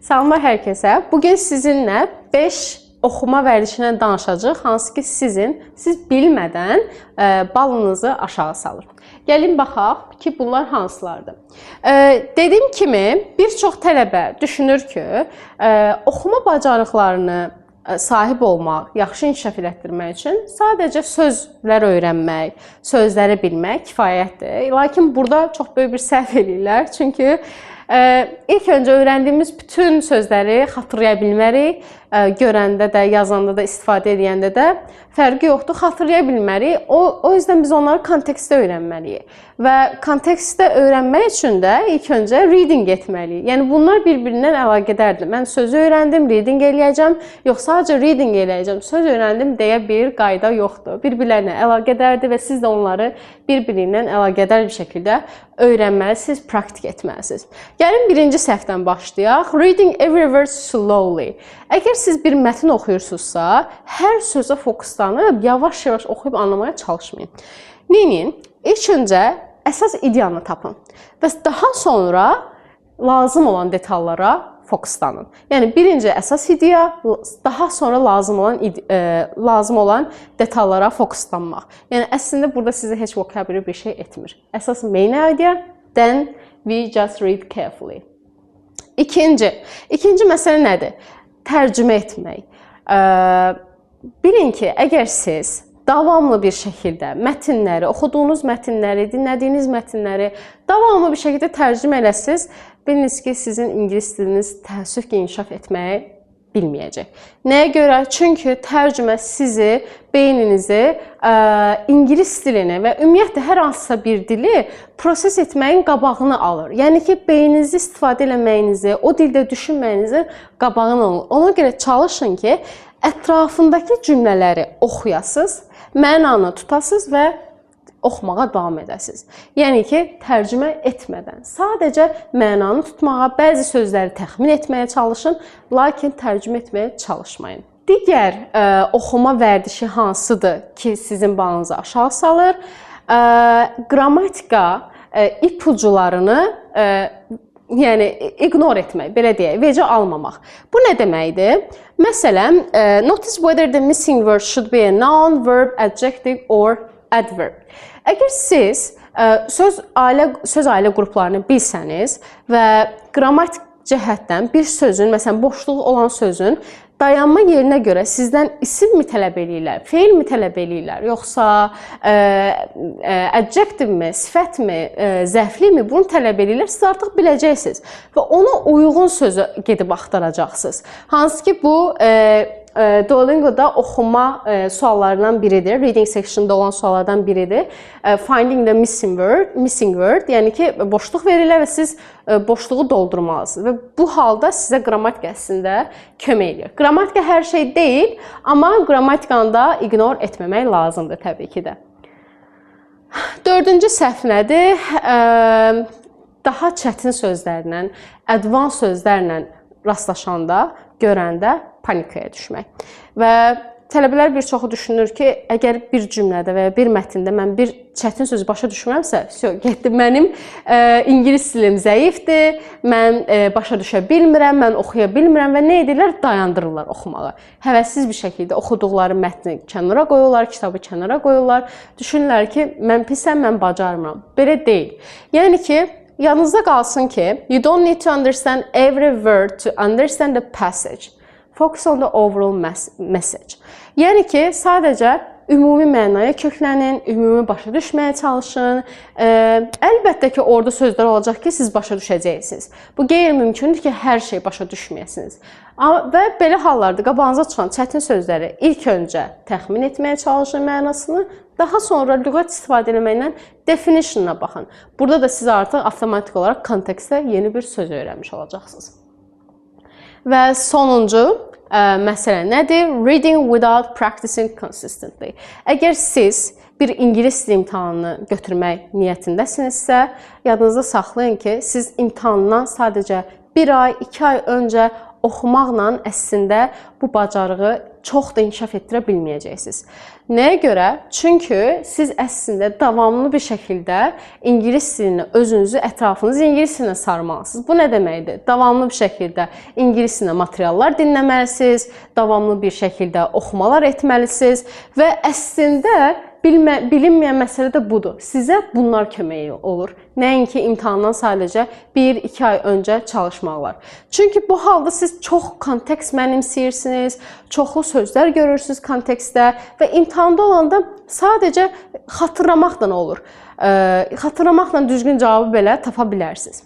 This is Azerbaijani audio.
Salamlar hər kəsə. Bugün sizinlə 5 oxuma vərdişindən danışacağıq, hansı ki siz bilmədən balınızı aşağı salır. Gəlin baxaq ki, bunlar hansılardır. Dediyim kimi, bir çox tələbə düşünür ki, oxuma bacarıqlarını sahib olmaq, yaxşı inkişaf elətdirmək üçün sadəcə sözlər öyrənmək, sözləri bilmək kifayətdir. Lakin burada çox böyük bir səhv eləyirlər. Çünki ilk öncə öyrəndiyimiz bütün sözləri xatırlaya bilmərik. Görəndə də, yazanda da, istifadə edəndə də fərqi yoxdur, xatırlaya bilmərik. O yüzden biz onları kontekstdə öyrənməliyik. Və kontekstdə öyrənmək üçün də ilk öncə reading etməliyik. Yəni bunlar bir-birindən əlaqədardır. Mən sözü öyrəndim, reading eləyəcəm, yox sadəcə reading eləyəcəm, söz öyrəndim deyə bir qayda yoxdur. Bir-birlərinə əlaqədardır və siz də onları bir-birindən əlaqədar bir şəkildə öyrənməlisiniz, praktik etməlisiniz. Gəlin birinci səhvdən başlayaq. Reading every word slowly. Əgər siz bir mətn oxuyursunuzsa, hər sözə fokuslanıb, yavaş-yavaş oxuyub anlamaya çalışmayın. Neyin? İlk öncə əsas ideyanı tapın və daha sonra lazım olan detallara fokuslanın. Yəni birinci əsas ideya, daha sonra lazım olan detallara fokuslanmaq. Yəni əslində burada sizə heç vocabulary bir şey etmir. Əsas main idea, then we just read carefully. İkinci məsələ nədir? Tərcümə etmək. Bilin ki, əgər siz davamlı bir şəkildə mətnləri, oxuduğunuz mətnləri, dinlədiyiniz mətnləri davamlı bir şəkildə tərcümə eləsiniz, biliniz ki, sizin ingilis diliniz təəssüf ki, inkişaf etməyi bilməyəcək. Nəyə görə? Çünki tərcümə sizi, beyninizi ingilis dilini və ümumiyyətlə hər hansısa bir dili proses etməyin qabağını alır. Yəni ki, beyninizi istifadə eləməyinizi, o dildə düşünməyinizin qabağını alır. Ona görə çalışın ki, ətrafındakı cümlələri oxuyasınız, mənanı tutasınız və oxumağa davam edəsiniz. Yəni ki, tərcümə etmədən, sadəcə mənanı tutmağa, bəzi sözləri təxmin etməyə çalışın, lakin tərcümə etməyə çalışmayın. Digər oxuma vərdişi hansıdır ki, sizin balınızı aşağı salır? Qrammatika ipucularını yəni ignore etmək, belə deyək, vecə almamaq. Bu nə deməkdir? Məsələn, notice whether the missing word should be a noun, verb, adjective or adverb. Əgər siz söz ailə qruplarını bilsəniz və qrammatik cəhətdən bir sözün, məsələn, boşluğu olan sözün dayanma yerinə görə sizdən isim mi tələb eləyirlər, feil mi tələb eləyirlər, yoxsa adjective mi, sifət mi, zəfli mi, bunu tələb eləyirlər, siz artıq biləcəksiniz və ona uyğun sözü gedib axtaracaqsınız. Hansı ki, bu Duolingo'da oxuma suallarından biridir, reading section'da olan suallardan biridir. Finding the missing word, yəni ki, boşluq verirlər və siz boşluğu doldurmalısınız və bu halda sizə qrammatika əslində kömək edir. Qrammatika hər şey deyil, amma qrammatikanı da ignore etməmək lazımdır təbii ki də. Dördüncü səhv nədir? Daha çətin sözlərlə, advanced sözlərlə rastlaşanda, görəndə panikaya düşmək. Və tələbələr bir çoxu düşünür ki, əgər bir cümlədə və ya bir mətndə mən bir çətin sözü başa düşmürəmsə, mənim ingilis dilim zəifdir, mən başa düşə bilmirəm, mən oxuya bilmirəm və nə edirlər? Dayandırırlar oxumağı. Həvəssiz bir şəkildə oxuduqları mətni kənara qoyurlar, kitabı kənara qoyurlar. Düşünürlər ki, mən pisəm, mən bacarmıram. Belə deyil. Yəni ki, yanınızda qalsın ki, you don't need to understand every word to understand the passage. Focus on the overall message. Yəni ki, sadəcə ümumi mənaya köklənin, ümumi başa düşməyə çalışın. Əlbəttə ki, orada sözlər olacaq ki, siz başa düşəcəksiniz. Bu qeyri-mümkündür ki, hər şey başa düşməyəsiniz. Və belə hallarda qabağınıza çıxan çətin sözləri ilk öncə təxmin etməyə çalışın mənasını, daha sonra lüğət istifadə etməklə definition'a baxın. Burada da siz artıq avtomatik olaraq kontekstdə yeni bir söz öyrənmiş olacaqsınız. Və sonuncu məsələ nədir? Reading without practicing consistently. Əgər siz bir ingilis dili imtahanını götürmək niyyətindəsinizsə, yadınızda saxlayın ki, siz imtahandan sadəcə 1 ay, 2 ay öncə oxumaqla əslində bu bacarığı çox da inkişaf etdirə bilməyəcəksiniz. Nəyə görə? Çünki siz əslində davamlı bir şəkildə ingilis dilini özünüzü, ətrafınızı ingilis dilinə sarmalısınız. Bu nə deməkdir? Davamlı bir şəkildə ingilis dilində materiallar dinləməlisiniz, davamlı bir şəkildə oxumalar etməlisiniz və əslində bilinməyən məsələ də budur. Sizə bunlar kömək olur. Nəinki imtahandan sadəcə 1-2 ay öncə çalışmaqlar. Çünki bu halda siz çox kontekst mənimsəyirsiniz, çoxlu sözlər görürsünüz kontekstdə və imtahanda olanda sadəcə xatırlamaqla olur. Xatırlamaqla düzgün cavabı belə tapa bilərsiniz.